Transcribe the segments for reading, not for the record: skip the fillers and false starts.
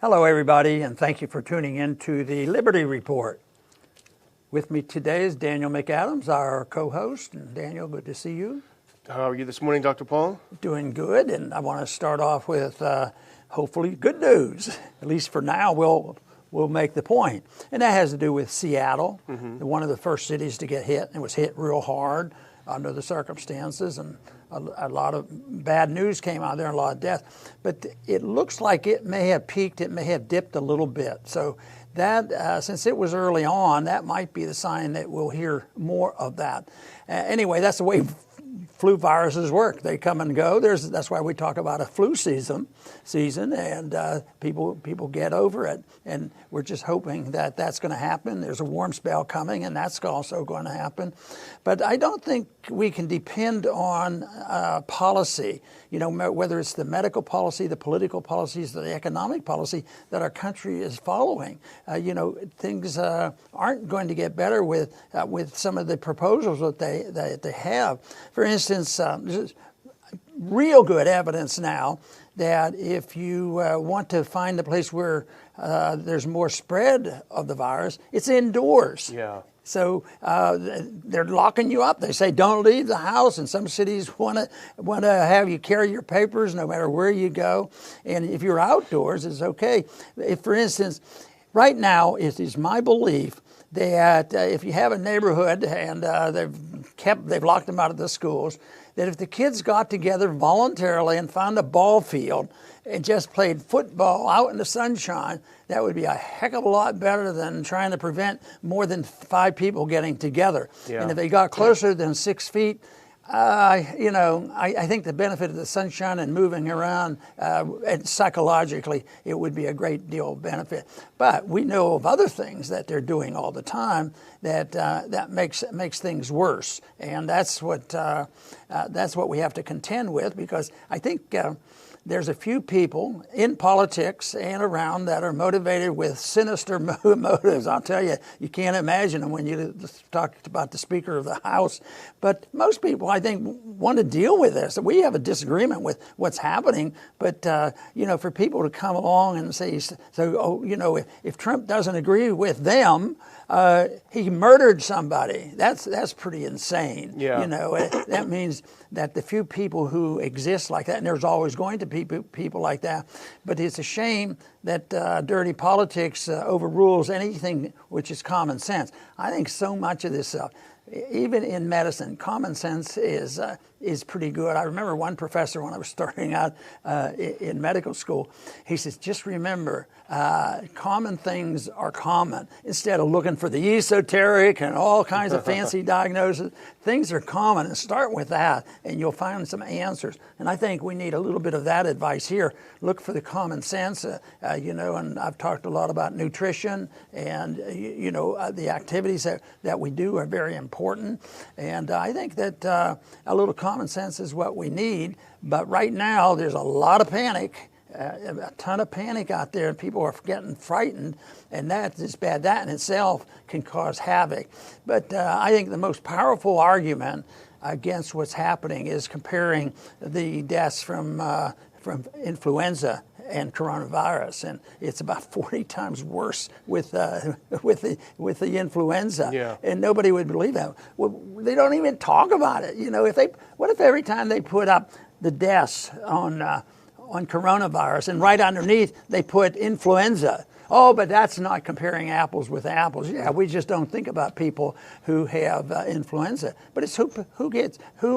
Hello, everybody, and thank you for tuning in to the Liberty Report. With me today is Daniel McAdams, our co-host. And Daniel, good to see you. How are you this morning, Dr. Paul? Doing good, and I want to start off with hopefully good news. At least for now, we'll make the point. And that has to do with Seattle, one of the first cities to get hit. It was hit real hard under the circumstances, and a lot of bad news came out there, and a lot of death. But it looks like it may have peaked, it may have dipped a little bit. So that, since it was early on, that might be the sign that we'll hear more of that. Anyway, that's the way flu viruses work. They come and go. That's why we talk about a flu season, and people get over it. And we're just hoping that that's going to happen. There's a warm spell coming, and that's also going to happen. But I don't think we can depend on policy, whether it's the medical policy, the political policies, the economic policy that our country is following. Things aren't going to get better with some of the proposals that they have. For instance, there's real good evidence now that if you want to find a place where there's more spread of the virus, it's indoors. Yeah. So they're locking you up. They say don't leave the house, and some cities want to have you carry your papers no matter where you go. And if you're outdoors, it's okay. If, for instance, right now it is my belief that if you have a neighborhood and they've locked them out of the schools, that if the kids got together voluntarily and found a ball field and just played football out in the sunshine, that would be a heck of a lot better than trying to prevent more than 5 people getting together. Yeah. And if they got closer than 6 feet, I think the benefit of the sunshine and moving around, and psychologically, it would be a great deal of benefit. But we know of other things that they're doing all the time that makes things worse, and that's what we have to contend with, because I think there's a few people in politics and around that are motivated with sinister motives. I'll tell you, you can't imagine them when you talk about the Speaker of the House. But most people, I think, want to deal with this. We have a disagreement with what's happening, but for people to come along and say, if Trump doesn't agree with them, he murdered somebody. That's pretty insane. Yeah. That means that the few people who exist like that, and there's always going to be people like that, but it's a shame that dirty politics overrules anything which is common sense. I think so much of this stuff, even in medicine, common sense is pretty good. I remember one professor when I was starting out in medical school, he says, just remember, common things are common. Instead of looking for the esoteric and all kinds of fancy diagnoses, things are common, and start with that, and you'll find some answers. And I think we need a little bit of that advice here. Look for the common sense, and I've talked a lot about nutrition, and, the activities that we do are very important. And I think that a little common sense is what we need. But right now, there's a lot of panic. A ton of panic out there, and people are getting frightened, and that is bad. That in itself can cause havoc. But I think the most powerful argument against what's happening is comparing the deaths from influenza and coronavirus, and it's about 40 times worse with the influenza. Yeah. And nobody would believe that. Well, they don't even talk about it. What if every time they put up the deaths on coronavirus, and right underneath they put influenza? Oh, but that's not comparing apples with apples. Yeah, we just don't think about people who have influenza. But it's who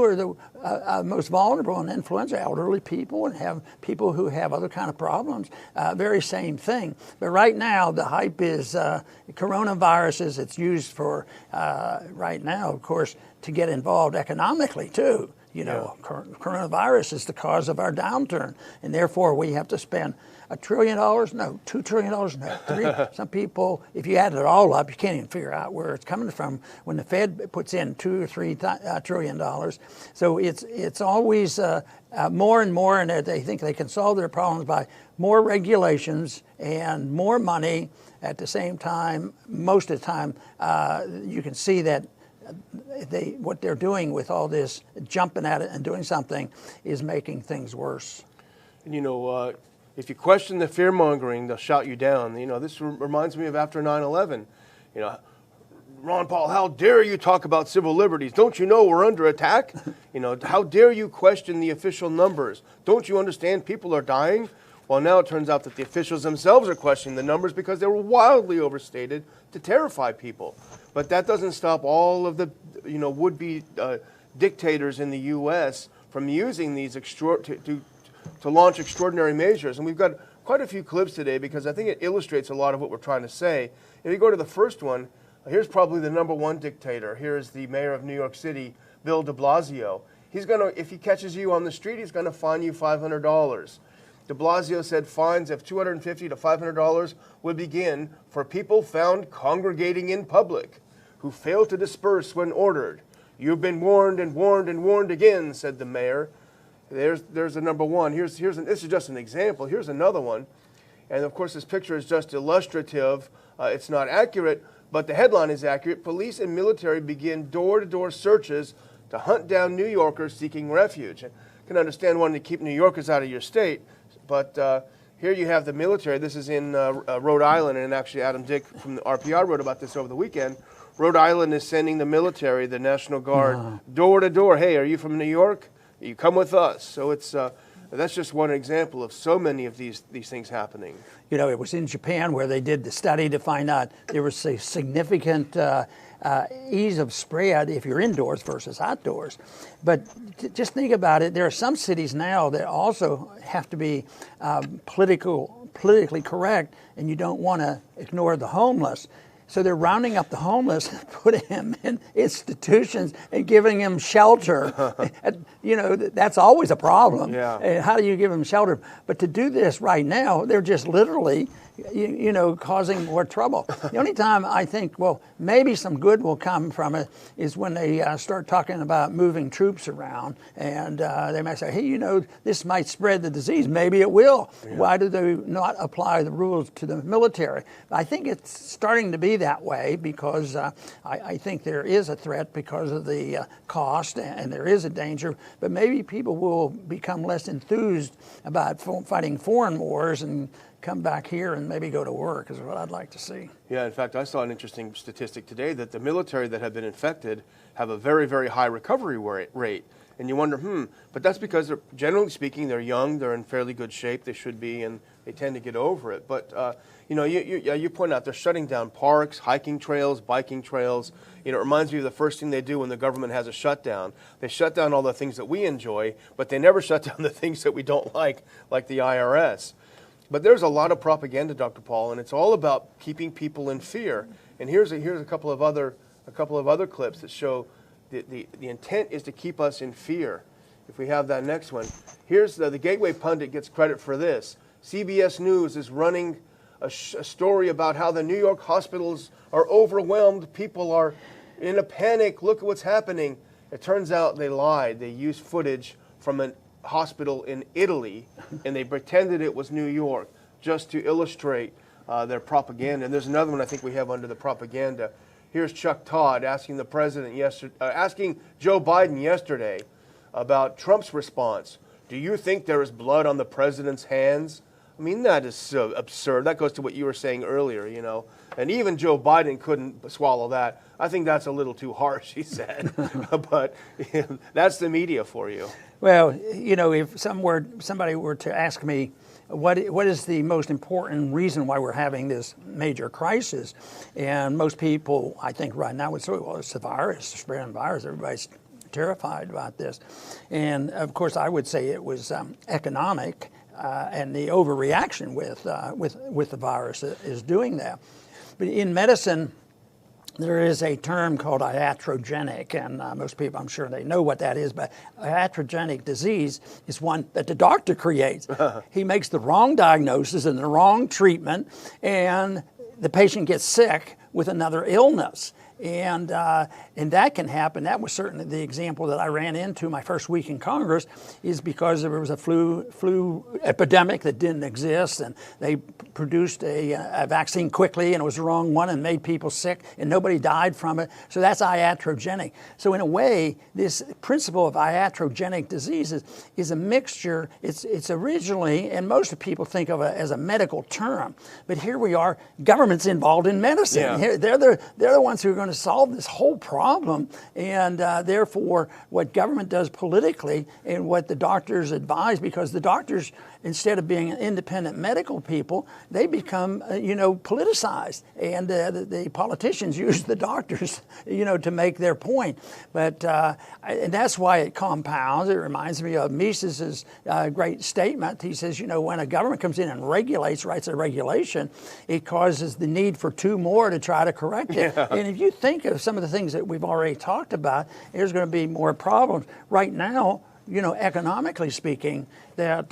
are the most vulnerable in influenza? Elderly people, and have people who have other kind of problems. Very same thing. But right now the hype is coronaviruses. It's used for right now, of course, to get involved economically too. Coronavirus is the cause of our downturn, and therefore we have to spend $1 trillion? No. $2 trillion? No. 3. Some people, if you add it all up, you can't even figure out where it's coming from when the Fed puts in $2 or $3 trillion. So it's always more and more, and they think they can solve their problems by more regulations and more money. At the same time, most of the time, you can see that what they're doing with all this, jumping at it and doing something, is making things worse. You know, If you question the fear-mongering, they'll shout you down. You know, this reminds me of after 9/11. You know, Ron Paul, how dare you talk about civil liberties? Don't you know we're under attack? You know, how dare you question the official numbers? Don't you understand people are dying? Well, now it turns out that the officials themselves are questioning the numbers because they were wildly overstated to terrify people. But that doesn't stop all of the, you know, would-be dictators in the U.S. from using these to launch extraordinary measures. And we've got quite a few clips today because I think it illustrates a lot of what we're trying to say. If you go to the first one, here's probably the number one dictator. Here's the mayor of New York City, Bill de Blasio. He's going to, if he catches you on the street, he's going to fine you $500. De Blasio said fines of $250 to $500 would begin for people found congregating in public who fail to disperse when ordered. You've been warned and warned and warned again, said the mayor. There's the number one. This is just an example. Here's another one. And of course, this picture is just illustrative. It's not accurate, but the headline is accurate. Police and military begin door-to-door searches to hunt down New Yorkers seeking refuge. I can understand wanting to keep New Yorkers out of your state, but here you have the military. This is in Rhode Island, and actually Adam Dick from the RPR wrote about this over the weekend. Rhode Island is sending the military, the National Guard, door to door. Hey, are you from New York? You come with us. So it's that's just one example of so many of these things happening. You know, it was in Japan where they did the study to find out there was a significant ease of spread if you're indoors versus outdoors. But just think about it. There are some cities now that also have to be politically correct, and you don't want to ignore the homeless. So they're rounding up the homeless, putting them in institutions and giving them shelter. You know, that's always a problem. Yeah. How do you give them shelter? But to do this right now, they're just literally, you know, causing more trouble. The only time I think, well, maybe some good will come from it is when they start talking about moving troops around. And they might say, hey, you know, this might spread the disease. Maybe it will. Yeah. Why do they not apply the rules to the military? I think it's starting to be that way because I think there is a threat because of the cost and there is a danger. But maybe people will become less enthused about fighting foreign wars and come back here and maybe go to work is what I'd like to see. Yeah, in fact, I saw an interesting statistic today that the military that have been infected have a very, very high recovery rate. And you wonder, but that's because, generally speaking, they're young, they're in fairly good shape, they should be, and they tend to get over it. But, you know, you point out they're shutting down parks, hiking trails, biking trails. You know, it reminds me of the first thing they do when the government has a shutdown. They shut down all the things that we enjoy, but they never shut down the things that we don't like the IRS. But there's a lot of propaganda, Dr. Paul, and it's all about keeping people in fear. And here's a couple of other clips that show the intent is to keep us in fear. If we have that next one, here's the Gateway Pundit gets credit for this. CBS News is running a story about how the New York hospitals are overwhelmed. People are in a panic. Look at what's happening. It turns out they lied. They used footage from an hospital in Italy, and they pretended it was New York just to illustrate their propaganda. And there's another one I think we have under the propaganda. Here's Chuck Todd asking the president asking Joe Biden yesterday about Trump's response. Do you think there is blood on the president's hands? I mean, that is so absurd. That goes to what you were saying earlier, you know. And even Joe Biden couldn't swallow that. I think that's a little too harsh, he said. But that's the media for you. Well, you know, if somebody were to ask me, what is the most important reason why we're having this major crisis? And most people, I think right now would say, well, it's the virus, the spreading virus. Everybody's terrified about this. And of course, I would say it was economic. And the overreaction with the virus is doing that. But in medicine, there is a term called iatrogenic, and most people, I'm sure they know what that is, but iatrogenic disease is one that the doctor creates. He makes the wrong diagnosis and the wrong treatment, and the patient gets sick with another illness. And that can happen. That was certainly the example that I ran into my first week in Congress, is because there was a flu epidemic that didn't exist, and they produced a vaccine quickly, and it was the wrong one and made people sick, and nobody died from it. So that's iatrogenic. So in a way, this principle of iatrogenic diseases is a mixture. It's originally, and most people think of it as a medical term, but here we are, government's involved in medicine. Yeah. They're the ones who are going to solve this whole problem, and therefore what government does politically and what the doctors advise, because the doctors, instead of being independent medical people, they become, politicized, and the politicians use the doctors, to make their point. But and that's why it compounds. It reminds me of Mises's great statement. He says, when a government comes in and writes a regulation, it causes the need for two more to try to correct it. Yeah. And if you think of some of the things that we've already talked about, there's going to be more problems. Right now, economically speaking, that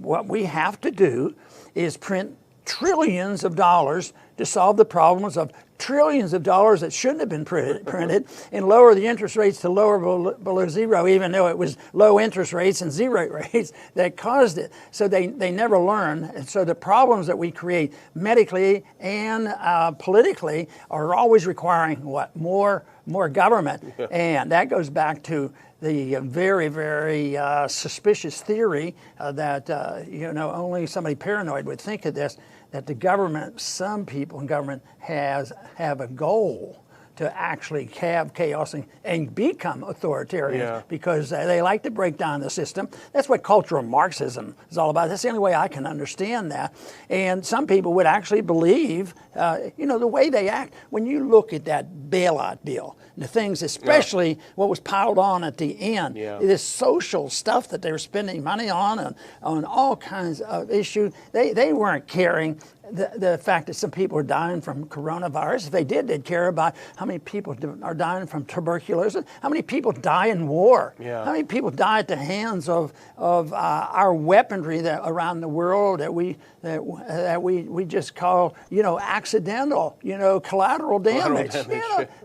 what we have to do is print trillions of dollars to solve the problems of trillions of dollars that shouldn't have been printed, and lower the interest rates to lower below zero, even though it was low interest rates and zero rates that caused it. So they never learn. And so the problems that we create medically and politically are always requiring what? More government. Yeah. And that goes back to the very, very suspicious theory that, only somebody paranoid would think of this, that the government, some people in government have a goal to actually have chaos and become authoritarian, because they like to break down the system. That's what cultural Marxism is all about. That's the only way I can understand that. And some people would actually believe, the way they act. When you look at that bailout deal, the things, especially what was piled on at the end, this social stuff that they were spending money on all kinds of issues, they weren't caring. The fact that some people are dying from coronavirus, if they did, they'd care about how many people are dying from tuberculosis, how many people die in war, how many people die at the hands of our weaponry that around the world that we just call accidental, collateral damage,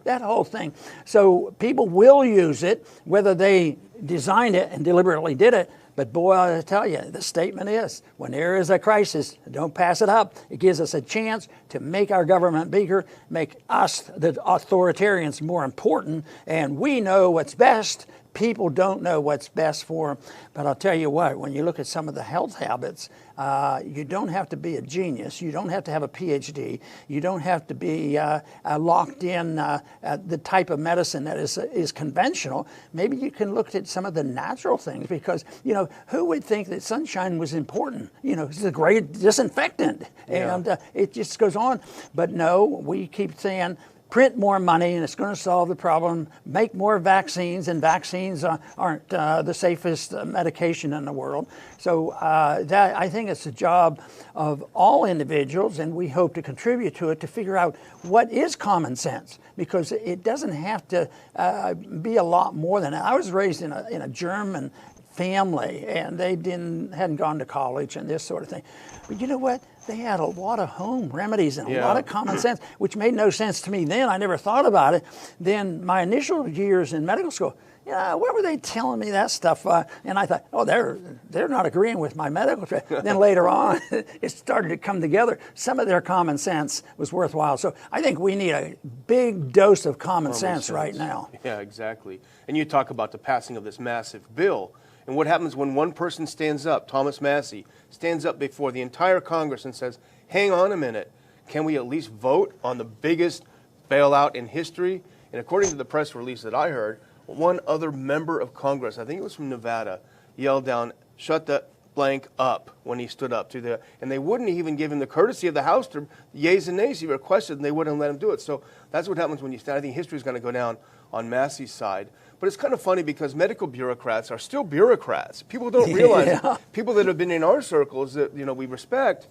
that whole thing. So people will use it, whether they designed it and deliberately did it. But boy, I tell you, the statement is, when there is a crisis, don't pass it up. It gives us a chance to make our government bigger, make us, the authoritarians, more important, and we know what's best. People don't know what's best for them. But I'll tell you what, when you look at some of the health habits, you don't have to be a genius. You don't have to have a PhD. You don't have to be locked in the type of medicine that is conventional. Maybe you can look at some of the natural things, because, who would think that sunshine was important? It's a great disinfectant. And it just goes on. But no, we keep saying, print more money and it's going to solve the problem. Make more vaccines, and vaccines aren't the safest medication in the world. So that, I think it's the job of all individuals, and we hope to contribute to it, to figure out what is common sense, because it doesn't have to be a lot more than that. I was raised in a German family, and they hadn't gone to college and this sort of thing. But you know what? They had a lot of home remedies and a lot of common sense, which made no sense to me then. I never thought about it. Then my initial years in medical school, what were they telling me that stuff? And I thought, oh, they're not agreeing with my medical training. Then later on, it started to come together. Some of their common sense was worthwhile. So I think we need a big dose of common sense right now. Yeah, exactly. And you talk about the passing of this massive bill. And what happens when one person stands up, Thomas Massie, stands up before the entire Congress and says, hang on a minute, can we at least vote on the biggest bailout in history? And according to the press release that I heard, one other member of Congress, I think it was from Nevada, yelled down, shut the blank up, when he stood up to the, and they wouldn't even give him the courtesy of the House to yeas and nays. He requested, and they wouldn't let him do it. So that's what happens when you stand. I think history is going to go down on Massie's side. But it's kind of funny, because medical bureaucrats are still bureaucrats. People don't realize it. People that have been in our circles that we respect,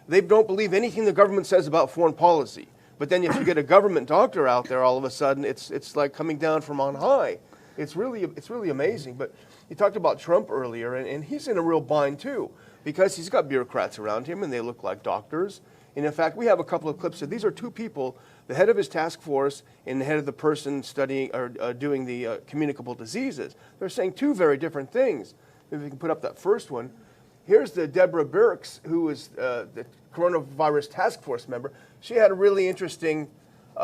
they don't believe anything the government says about foreign policy. But then if you get a government doctor out there, all of a sudden it's like coming down from on high. It's really amazing. But you talked about Trump earlier, and he's in a real bind too, because he's got bureaucrats around him and they look like doctors. And in fact, we have a couple of clips. These are two people, the head of his task force and the head of the person studying or doing the communicable diseases. They're saying two very different things. Maybe we can put up that first one. Here's the Deborah Birx, who was the coronavirus task force member. She had a really interesting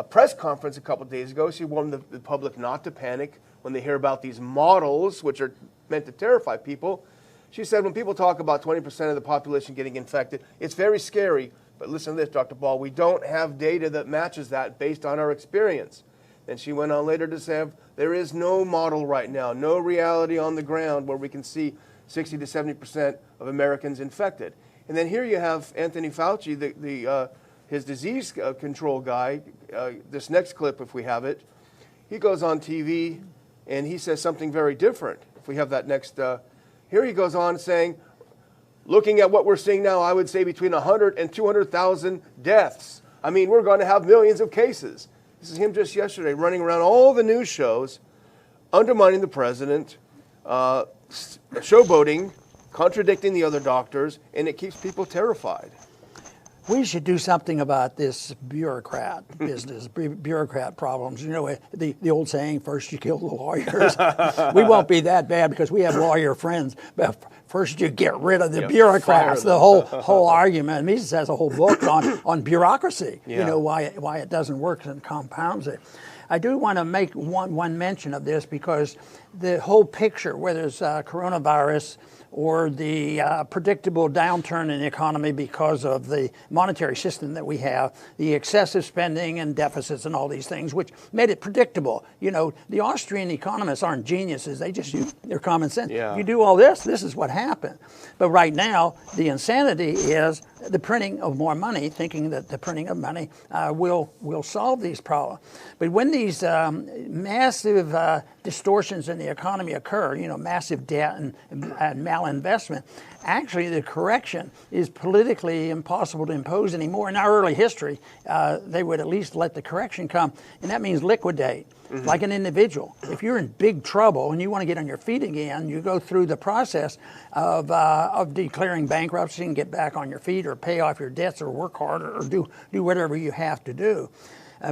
press conference a couple of days ago. She warned the public not to panic when they hear about these models, which are meant to terrify people. She said when people talk about 20% of the population getting infected, it's very scary. But listen to this, Dr. Ball, we don't have data that matches that based on our experience. And she went on later to say there is no model right now, no reality on the ground where we can see 60 to 70% of Americans infected. And then here you have Anthony Fauci, his disease control guy. This next clip, if we have it, he goes on TV and he says something very different. If we have that next, here he goes on saying, looking at what we're seeing now, I would say between 100 and 200,000 deaths. I mean, we're going to have millions of cases. This is him just yesterday running around all the news shows, undermining the president, showboating, contradicting the other doctors, and it keeps people terrified. We should do something about this bureaucrat business, bureaucrat problems. You know, the old saying, first you kill the lawyers. We won't be that bad because we have lawyer friends. But first you get rid of the bureaucrats, the whole argument. Mises has a whole book on bureaucracy, you know, why it doesn't work and compounds it. I do want to make one mention of this because the whole picture, whether it's coronavirus or the predictable downturn in the economy because of the monetary system that we have, the excessive spending and deficits and all these things, which made it predictable. You know, the Austrian economists aren't geniuses. They just use their common sense. Yeah. You do all this is what happened. But right now, the insanity is the printing of more money, thinking that the printing of money will solve these problems. But when these massive distortions in the economy occur, you know, massive debt and malinvestment, actually the correction is politically impossible to impose anymore. In our early history, they would at least let the correction come, and that means liquidate. Mm-hmm. Like an individual. If you're in big trouble and you want to get on your feet again, you go through the process of declaring bankruptcy and get back on your feet or pay off your debts or work harder or do whatever you have to do.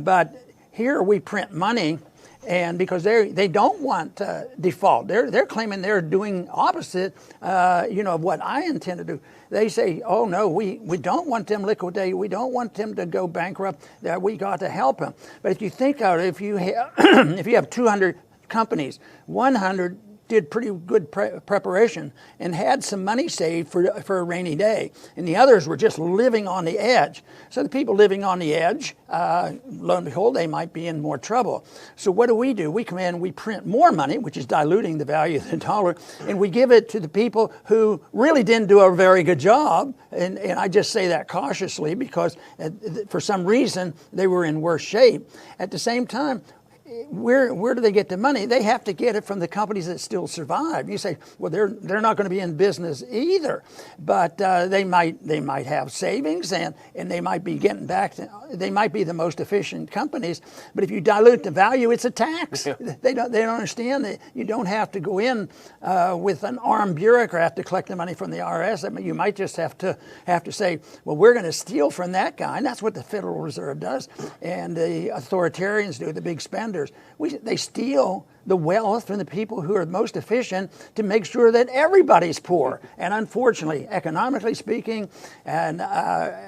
But here we print money, and because they don't want default, they're claiming they're doing opposite, you know, of what I intend to do. They say, oh no, we don't want them liquidated. We don't want them to go bankrupt. That we got to help them. But if you think of it, if you have if you have 200 companies, 100 did pretty good preparation and had some money saved for a rainy day. And the others were just living on the edge. So the people living on the edge, lo and behold, they might be in more trouble. So what do? We come in, we print more money, which is diluting the value of the dollar, and we give it to the people who really didn't do a very good job. And I just say that cautiously because for some reason they were in worse shape. At the same time, where do they get the money? They have to get it from the companies that still survive. You say, well, they're not going to be in business either, but they might have savings and they might be getting back. They might be the most efficient companies, but if you dilute the value, it's a tax. Yeah. They don't understand that you don't have to go in with an armed bureaucrat to collect the money from the IRS. I mean, you might just have to say, well, we're going to steal from that guy, and that's what the Federal Reserve does, and the authoritarians do, the big spenders. They steal the wealth from the people who are most efficient to make sure that everybody's poor. And unfortunately, economically speaking, and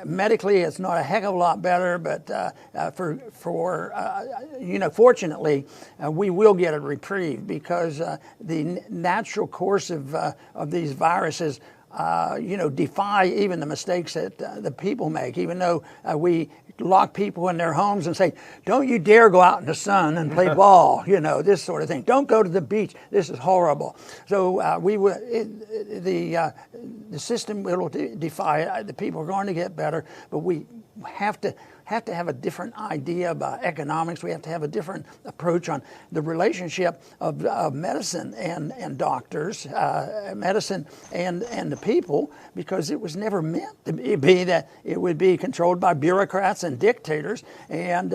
medically, it's not a heck of a lot better. But fortunately, we will get a reprieve because the natural course of these viruses defy even the mistakes that the people make, even though we lock people in their homes and say, don't you dare go out in the sun and play ball, this sort of thing. Don't go to the beach. This is horrible. So the system will defy it. The people are going to get better, but we have to have a different idea about economics. We have to have a different approach on the relationship of medicine and doctors, medicine and the people, because it was never meant to be that it would be controlled by bureaucrats and dictators. And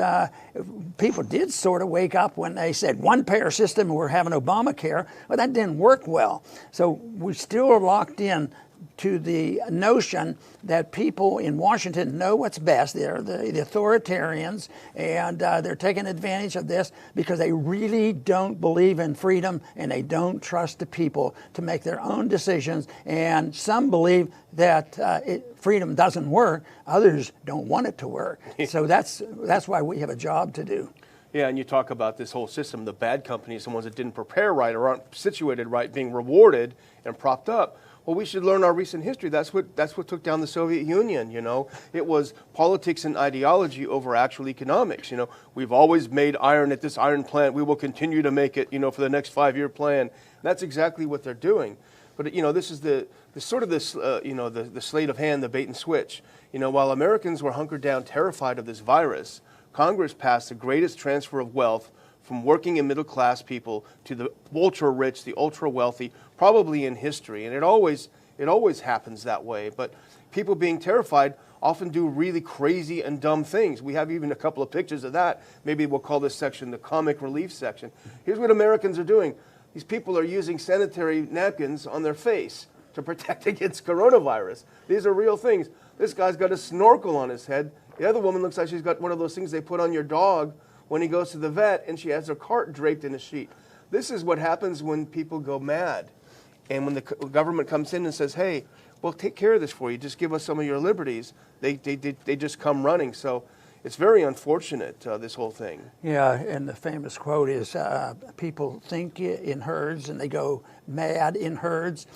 people did sort of wake up when they said one-payer system, we're having Obamacare. Well, that didn't work well. So we still are locked in to the notion that people in Washington know what's best. They're the authoritarians, and they're taking advantage of this because they really don't believe in freedom and they don't trust the people to make their own decisions. And some believe that freedom doesn't work. Others don't want it to work. So that's why we have a job to do. Yeah, and you talk about this whole system, the bad companies, the ones that didn't prepare right or aren't situated right, being rewarded and propped up. Well, we should learn our recent history. That's what took down the Soviet Union, you know. It was politics and ideology over actual economics, you know. We've always made iron at this iron plant. We will continue to make it, you know, for the next 5-year plan. And that's exactly what they're doing. But, you know, this is the sleight of hand, the bait and switch. You know, while Americans were hunkered down terrified of this virus, Congress passed the greatest transfer of wealth from working and middle class people to the ultra rich, the ultra wealthy, probably in history. And it always happens that way. But people being terrified often do really crazy and dumb things. We have even a couple of pictures of that. Maybe we'll call this section the comic relief section. Here's what Americans are doing. These people are using sanitary napkins on their face to protect against coronavirus. These are real things. This guy's got a snorkel on his head. The other woman looks like she's got one of those things they put on your dog when he goes to the vet, and she has her cart draped in a sheet. This is what happens when people go mad. And when the government comes in and says, hey, we'll take care of this for you, just give us some of your liberties, they just come running. So it's very unfortunate, this whole thing. Yeah, and the famous quote is, people think in herds and they go mad in herds.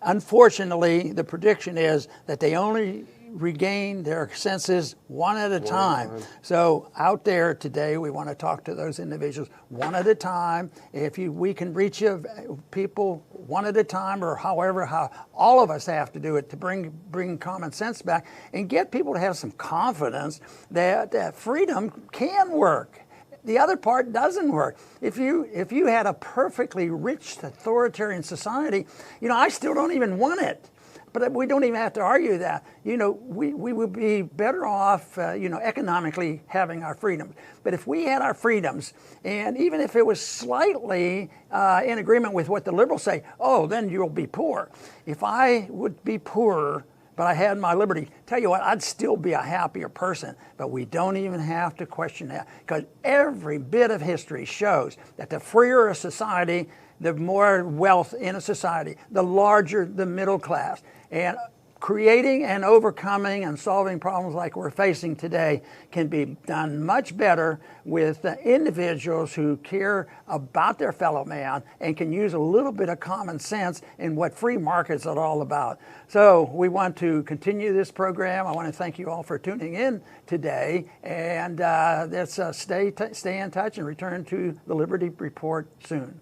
Unfortunately, the prediction is that they only regain their senses one at a time. So out there today, we want to talk to those individuals one at a time. If we can reach people one at a time, or however, how all of us have to do it to bring common sense back and get people to have some confidence that freedom can work. The other part doesn't work. If you had a perfectly rich authoritarian society, you know, I still don't even want it. But we don't even have to argue that. You know, we would be better off, economically having our freedom. But if we had our freedoms, and even if it was slightly in agreement with what the liberals say, oh, then you'll be poor. If I would be poorer, but I had my liberty, tell you what, I'd still be a happier person. But we don't even have to question that, because every bit of history shows that the freer a society, the more wealth in a society, the larger the middle class. And creating and overcoming and solving problems like we're facing today can be done much better with individuals who care about their fellow man and can use a little bit of common sense in what free markets are all about. So we want to continue this program. I want to thank you all for tuning in today, and let's stay in touch and return to the Liberty Report soon.